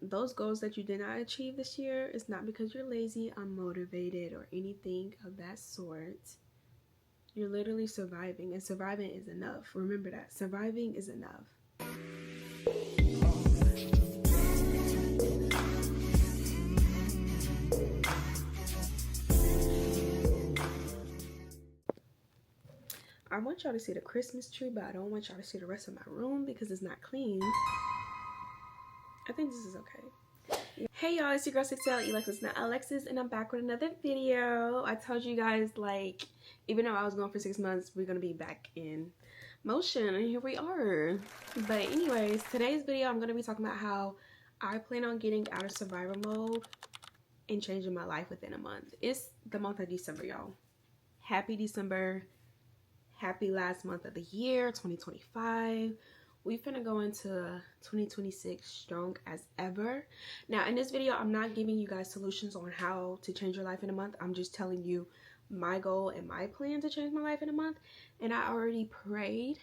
those goals that you did not achieve this year, it's not because you're lazy, unmotivated, or anything of that sort. You're literally surviving, and surviving is enough. Remember that. Surviving is enough. I want y'all to see the Christmas tree, but I don't want y'all to see the rest of my room because it's not clean. I think this is okay. Hey y'all, it's your girl sixeleee, not Alexis, and I'm back with another video. I told you guys, like, even though I was gone for 6 months, we're gonna be back in motion, and here we are. But anyways, today's video, I'm gonna be talking about how I plan on getting out of survival mode and changing my life within a month. It's the month of December, y'all. Happy December. Happy last month of the year, 2025. We finna go into 2026 strong as ever. Now, in this video, I'm not giving you guys solutions on how to change your life in a month. I'm just telling you my goal and my plan to change my life in a month. And I already prayed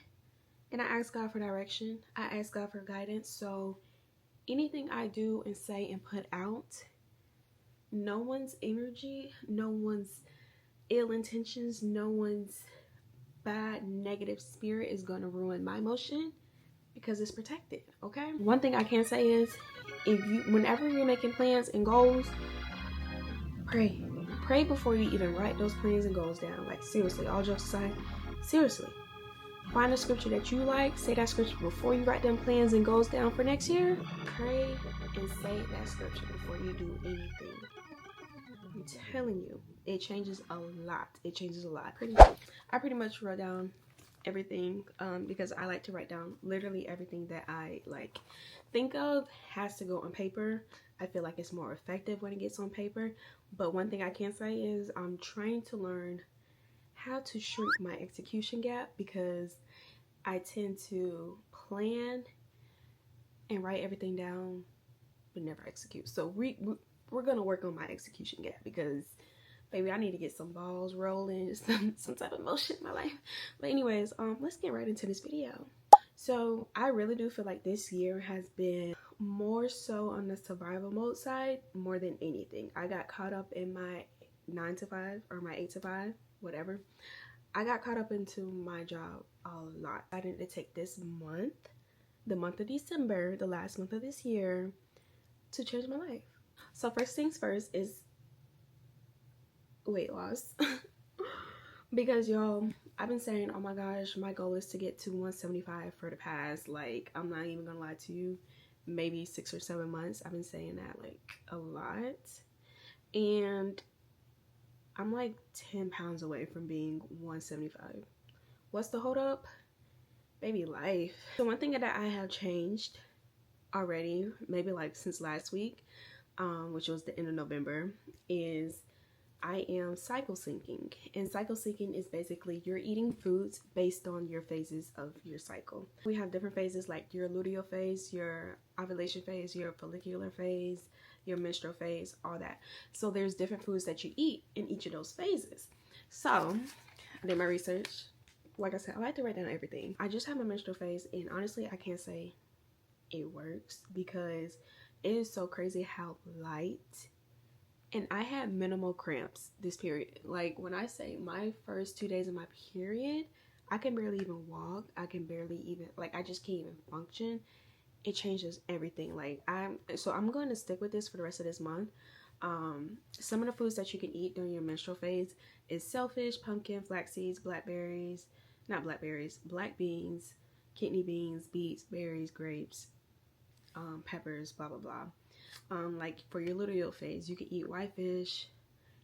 and I asked God for direction. I asked God for guidance. So anything I do and say and put out, no one's energy, no one's ill intentions, no one's bad negative spirit is going to ruin my motion, because it's protected. Okay, one thing I can say is, whenever you're making plans and goals, pray before you even write those plans and goals down. Like, seriously, all jokes aside, seriously, find a scripture that you like, say that scripture before you write them plans and goals down for next year. Pray and say that scripture before you do anything. I'm telling you, it changes a lot. It changes a lot. I pretty much wrote down everything because I like to write down literally everything that I like think of has to go on paper. I feel like it's more effective when it gets on paper. But one thing I can say is I'm trying to learn how to shrink my execution gap, because I tend to plan and write everything down but never execute. So we're gonna work on my execution gap, because baby, I need to get some balls rolling, some type of motion in my life. But anyways, let's get right into this video. So I really do feel like this year has been more so on the survival mode side more than anything. I got caught up in my 9 to 5 or my 8 to 5, whatever. I got caught up into my job a lot. I didn't take this month, the month of December, the last month of this year, to change my life. So first things first is weight loss. Because y'all, I've been saying, oh my gosh, my goal is to get to 175 for the past, like, I'm not even gonna lie to you, maybe 6 or 7 months. I've been saying that like a lot, and I'm like 10 pounds away from being 175. What's the hold up? Baby, life. So one thing that I have changed already, maybe like since last week, which was the end of November, is I am cycle syncing. And cycle syncing is basically you're eating foods based on your phases of your cycle. We have different phases, like your luteal phase, your ovulation phase, your follicular phase, your menstrual phase, all that. So there's different foods that you eat in each of those phases. So I did my research. Like I said, I like to write down everything. I just have my menstrual phase, and honestly, I can't say it works, because it is so crazy how light. And I had minimal cramps this period. Like, when I say my first 2 days of my period, I can barely even walk. I can barely even, like, I just can't even function. It changes everything. Like, I'm going to stick with this for the rest of this month. Some of the foods that you can eat during your menstrual phase is shellfish, pumpkin, flax seeds, black beans, kidney beans, beets, berries, grapes, peppers, blah blah blah. Like for your luteal phase, you can eat whitefish,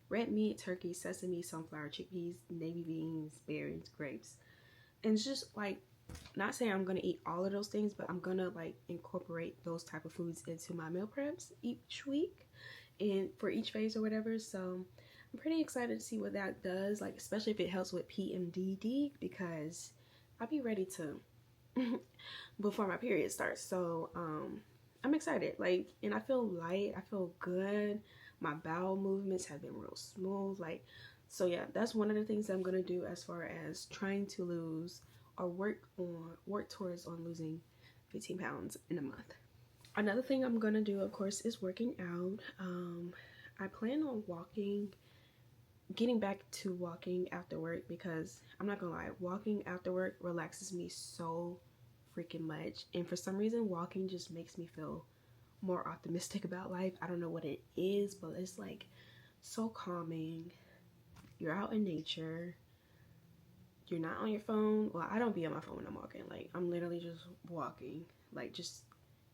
red meat, turkey, sesame, sunflower, chickpeas, navy beans, berries, grapes. And it's just like, not saying I'm gonna eat all of those things, but I'm gonna like incorporate those type of foods into my meal preps each week and for each phase or whatever. So I'm pretty excited to see what that does, like especially if it helps with PMDD, because I'll be ready to before my period starts. So I'm excited, like, and I feel light, I feel good. My bowel movements have been real smooth, like, so yeah, that's one of the things I'm gonna do as far as trying to lose or work towards losing 15 pounds in a month. Another thing I'm gonna do, of course, is working out. I plan on getting back to walking after work, because I'm not gonna lie, walking after work relaxes me so freaking much. And for some reason, walking just makes me feel more optimistic about life. I don't know what it is, but it's like so calming. You're out in nature. You're not on your phone. Well, I don't be on my phone when I'm walking. Like, I'm literally just walking. Like, just,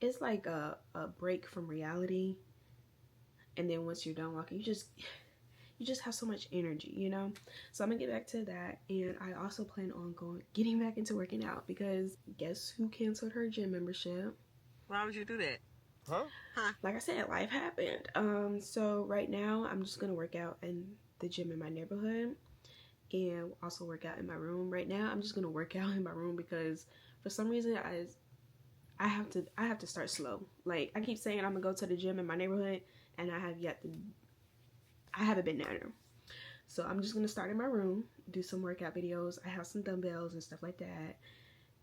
it's like a break from reality. And then once you're done walking, you just have so much energy, you know? So I'm gonna get back to that. And I also plan on getting back into working out, because guess who canceled her gym membership? Why would you do that? Huh? Like I said, life happened. So right now I'm just gonna work out in the gym in my neighborhood, and also work out in my room. Right now I'm just gonna work out in my room, because for some reason I have to start slow. Like, I keep saying I'm gonna go to the gym in my neighborhood, and I haven't been there. So I'm just gonna start in my room, do some workout videos. I have some dumbbells and stuff like that.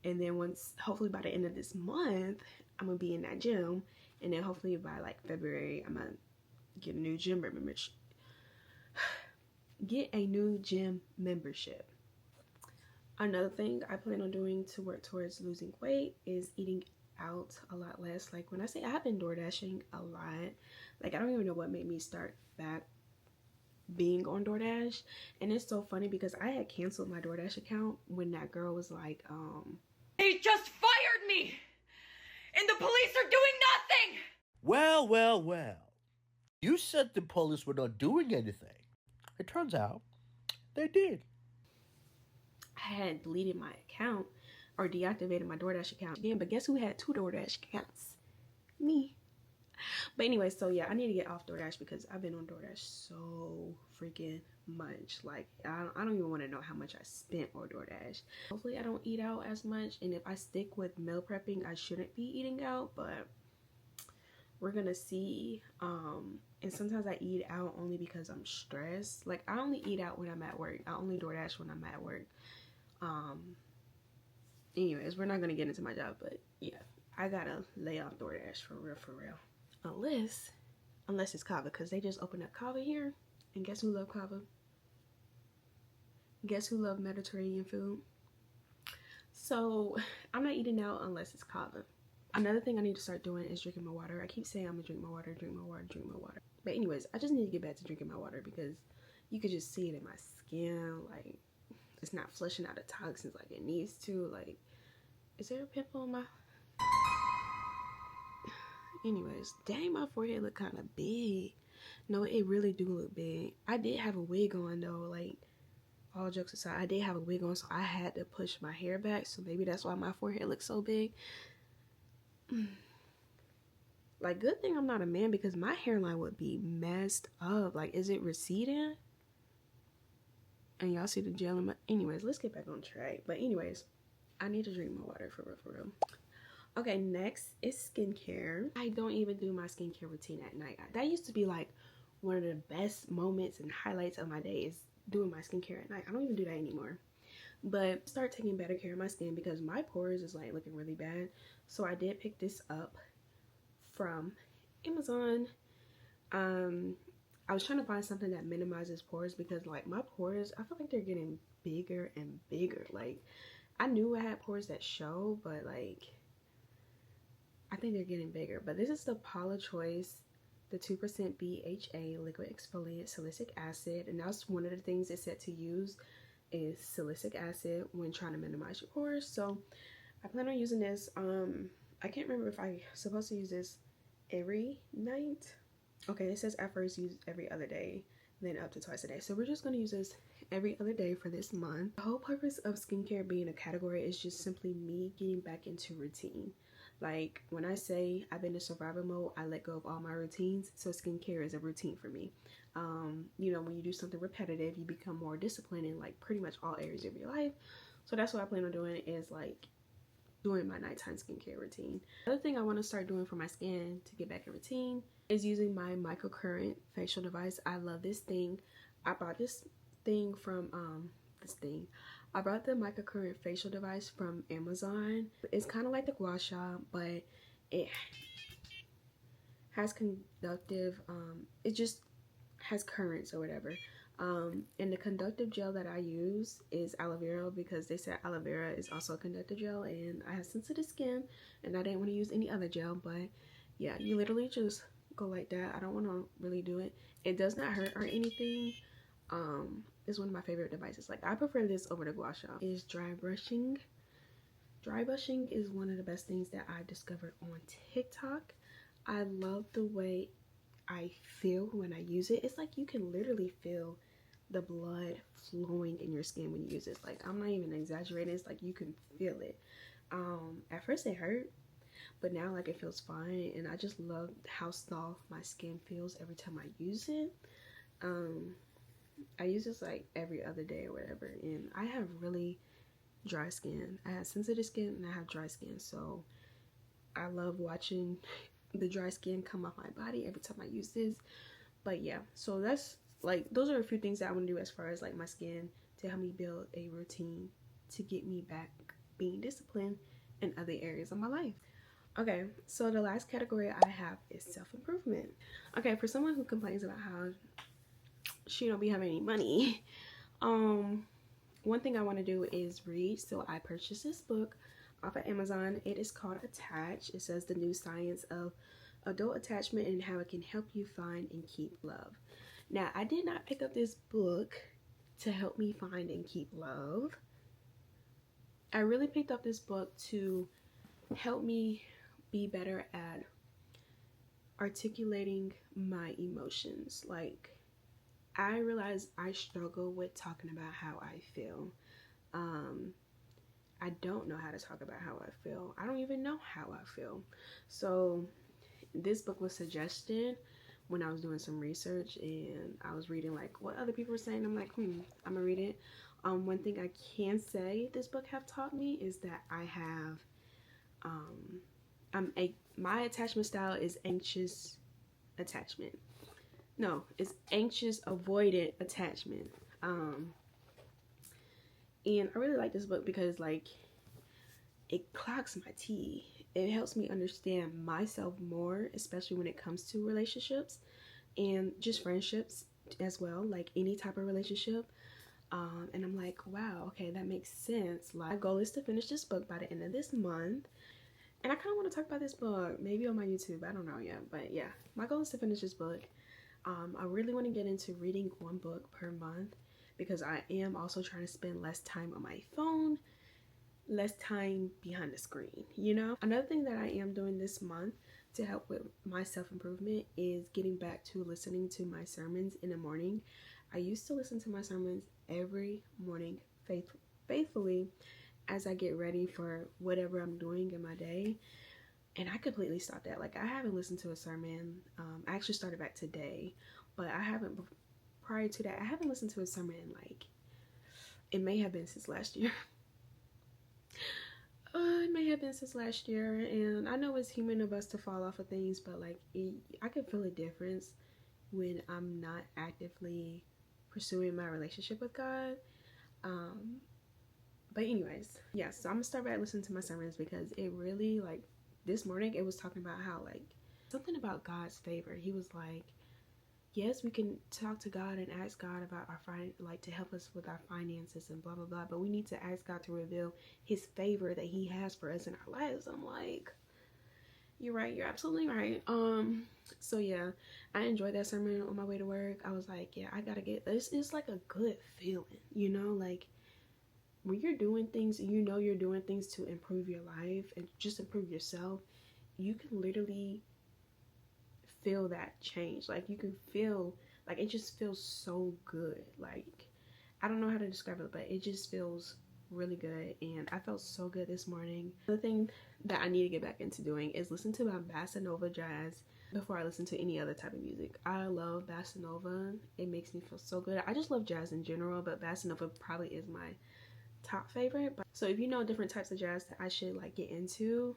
And then hopefully by the end of this month, I'm gonna be in that gym. And then hopefully by like February, I'm gonna get a new gym membership. Another thing I plan on doing to work towards losing weight is eating out a lot less. Like, when I say I have been door dashing a lot, like, I don't even know what made me start back being on DoorDash. And it's so funny, because I had canceled my DoorDash account when that girl was like, They just fired me! And the police are doing nothing! Well, well, well. You said the police were not doing anything. It turns out they did. I had deleted my account, or deactivated my DoorDash account again. But guess who had 2 DoorDash accounts? Me. But anyway, so yeah, I need to get off DoorDash, because I've been on DoorDash so freaking much. Like, I don't even want to know how much I spent on DoorDash. Hopefully I don't eat out as much, and if I stick with meal prepping, I shouldn't be eating out, but we're gonna see. And sometimes I eat out only because I'm stressed. Like, I only eat out when I'm at work. I only DoorDash when I'm at work. Anyways, we're not gonna get into my job, but yeah, I gotta lay off DoorDash for real. Unless it's Kava, because they just opened up Kava here, and guess who love Kava? Guess who love Mediterranean food? So I'm not eating out unless it's Kava. Another thing I need to start doing is drinking my water. I keep saying I'm gonna drink my water. But anyways, I just need to get back to drinking my water, because you could just see it in my skin. Like, it's not flushing out the toxins like it needs to. Like, is there a pimple on my... Anyways, dang, my forehead look kind of big. No, it really do look big. I did have a wig on though. Like, all jokes aside, I did have a wig on, so I had to push my hair back. So maybe that's why my forehead looks so big. Like, good thing I'm not a man, because my hairline would be messed up. Like, is it receding? And y'all see the gel in my... Anyways, let's get back on track. But anyways, I need to drink my water for real. Okay, next is skincare. I don't even do my skincare routine at night. That used to be like one of the best moments and highlights of my day, is doing my skincare at night. I don't even do that anymore. But start taking better care of my skin, because my pores is like looking really bad. So I did pick this up from Amazon. I was trying to find something that minimizes pores, because like my pores, I feel like they're getting bigger and bigger. Like, I knew I had pores that show, but like, I think they're getting bigger. But this is the Paula Choice, the 2% BHA liquid exfoliant salicylic acid, and that's one of the things it said to use, is salicylic acid when trying to minimize your pores. So I plan on using this. I can't remember if I'm supposed to use this every night. Okay, it says at first use every other day, then up to twice a day. So we're just going to use this every other day for this month. The whole purpose of skincare being a category is just simply me getting back into routine. Like, when I say I've been in survival mode, I let go of all my routines. So skincare is a routine for me. You know, when you do something repetitive, you become more disciplined in like pretty much all areas of your life. So that's what I plan on doing, is like doing my nighttime skincare routine. Another thing I want to start doing for my skin to get back in routine is using my microcurrent facial device. I love this thing. I bought this thing from I bought the microcurrent facial device from Amazon. It's kind of like the gua sha, but it has conductive, it just has currents or whatever. And the conductive gel that I use is aloe vera, because they said aloe vera is also a conductive gel, and I have sensitive skin and I didn't want to use any other gel. But yeah, you literally just go like that. I don't want to really do it. It does not hurt or anything. It's one of my favorite devices. Like, I prefer this over the gua sha. Is dry brushing. Dry brushing is one of the best things that I discovered on TikTok. I love the way I feel when I use it. It's like you can literally feel the blood flowing in your skin when you use it. Like, I'm not even exaggerating. It's like you can feel it. At first it hurt, but now like it feels fine, and I just love how soft my skin feels every time I use it. I use this like every other day or whatever, and I have really dry skin. I have sensitive skin and I have dry skin, so I love watching the dry skin come off my body every time I use this. But yeah, so that's like, those are a few things that I want to do as far as like my skin, to help me build a routine to get me back being disciplined in other areas of my life. Okay, so the last category I have is self-improvement. Okay, for someone who complains about how she don't be having any money, one thing I want to do is read. So I purchased this book off of Amazon. It is called Attach. It says the new science of adult attachment and how it can help you find and keep love. Now, I did not pick up this book to help me find and keep love. I really picked up this book to help me be better at articulating my emotions. Like, I realize I struggle with talking about how I feel. I don't know how to talk about how I feel. I don't even know how I feel. So this book was suggested when I was doing some research, and I was reading like what other people were saying. I'm like, I'm gonna read it. One thing I can say this book have taught me is that I have, my attachment style is anxious attachment. No, it's anxious avoidant attachment. And I really like this book because like it clocks my tea. It helps me understand myself more, especially when it comes to relationships and just friendships as well, like any type of relationship. And I'm like, wow, okay, that makes sense. Like, my goal is to finish this book by the end of this month. And I kind of want to talk about this book, maybe on my YouTube. I don't know yet. But yeah, my goal is to finish this book. I really want to get into reading one book per month, because I am also trying to spend less time on my phone, less time behind the screen, you know? Another thing that I am doing this month to help with my self-improvement is getting back to listening to my sermons in the morning. I used to listen to my sermons every morning faithfully as I get ready for whatever I'm doing in my day. And I completely stopped that. Like, I haven't listened to a sermon. I actually started back today, but I haven't, prior to that, I haven't listened to a sermon in like, it may have been since last year. It may have been since last year, and I know it's human of us to fall off of things, but like, I can feel a difference when I'm not actively pursuing my relationship with God. But anyways, yeah, so I'm gonna start back listening to my sermons, because it really, like, this morning it was talking about how, like, something about God's favor. He was like, yes, we can talk to God and ask God about our like to help us with our finances and blah blah blah, but we need to ask God to reveal his favor that he has for us in our lives. I'm like, you're right, you're absolutely right. So yeah, I enjoyed that sermon on my way to work. I was like, yeah, I gotta get this. It's like a good feeling, you know, like when you're doing things, you know, you're doing things to improve your life and just improve yourself, you can literally feel that change. Like, you can feel, like, it just feels so good. Like, I don't know how to describe it, but it just feels really good, and I felt so good this morning. The thing that I need to get back into doing is listen to my bossa nova jazz before I listen to any other type of music. I love bossa nova. It makes me feel so good. I just love jazz in general, but bossa nova probably is my top favorite. So if you know different types of jazz that I should like get into,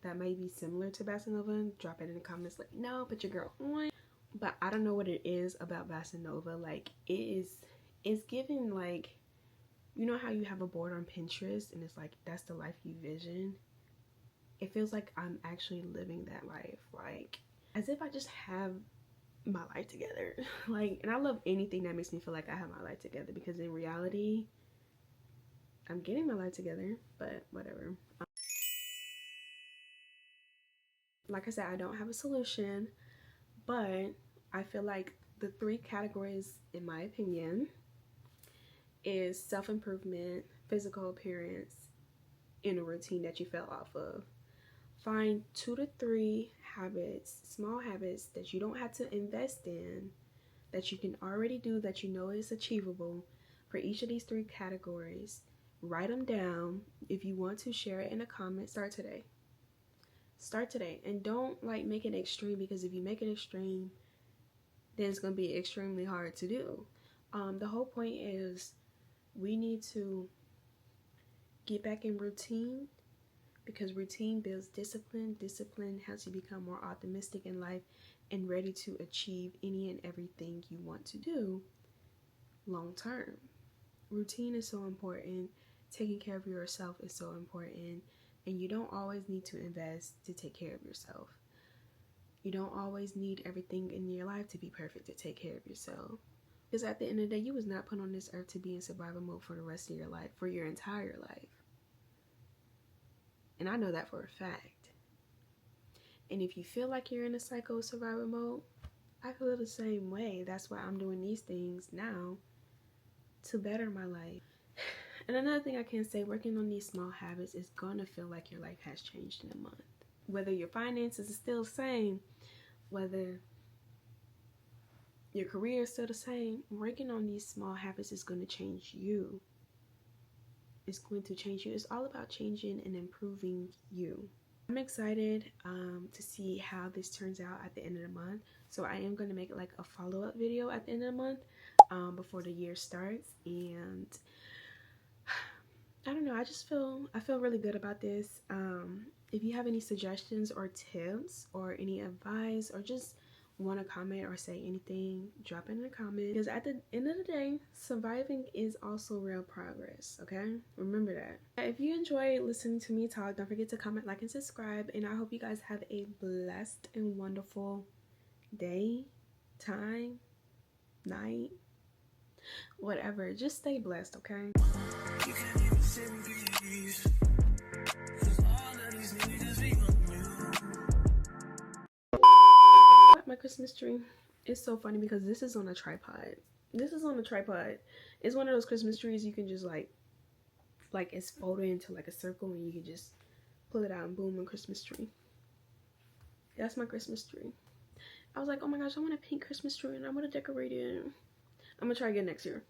that may be similar to bossa nova, drop it in the comments. Like, no, put your girl on. But I don't know what it is about bossa nova. Like, it's giving, like, you know how you have a board on Pinterest and it's like, that's the life you vision? It feels like I'm actually living that life. Like, as if I just have my life together. Like, and I love anything that makes me feel like I have my life together, because in reality, I'm getting my life together, but whatever. Like I said, I don't have a solution, but I feel like the 3 categories, in my opinion, is self-improvement, physical appearance, and a routine that you fell off of. Find 2 to 3 habits, small habits that you don't have to invest in, that you can already do, that you know is achievable for each of these 3 categories. Write them down. If you want to share it in a comment, start today. Start today. And don't like make it extreme, because if you make it extreme, then it's going to be extremely hard to do. The whole point is we need to get back in routine, because routine builds discipline. Discipline helps you become more optimistic in life and ready to achieve any and everything you want to do long term. Routine is so important. Taking care of yourself is so important. And you don't always need to invest to take care of yourself. You don't always need everything in your life to be perfect to take care of yourself. Because at the end of the day, you was not put on this earth to be in survival mode for the rest of your life, for your entire life. And I know that for a fact. And if you feel like you're in a psycho survival mode, I feel the same way. That's why I'm doing these things now to better my life. And another thing I can say, working on these small habits is going to feel like your life has changed in a month. Whether your finances are still the same, whether your career is still the same, working on these small habits is going to change you. It's going to change you. It's all about changing and improving you. I'm excited to see how this turns out at the end of the month. So I am going to make like a follow-up video at the end of the month before the year starts. And I don't know, I feel really good about this. If you have any suggestions or tips or any advice, or just want to comment or say anything, drop it in the comment, because at the end of the day, surviving is also real progress. Okay, remember that. If you enjoy listening to me talk, don't forget to comment, like, and subscribe. And I hope you guys have a blessed and wonderful day, time, night, whatever. Just stay blessed. Okay. You can't even sit in peace, 'cause all of these niggas be on you. My Christmas tree is so funny because this is on a tripod. It's one of those Christmas trees you can just like it's folded into like a circle, and you can just pull it out and boom, a Christmas tree. That's my Christmas tree. I was like, oh my gosh, I want a pink Christmas tree and I want to decorate it. I'm gonna try again next year.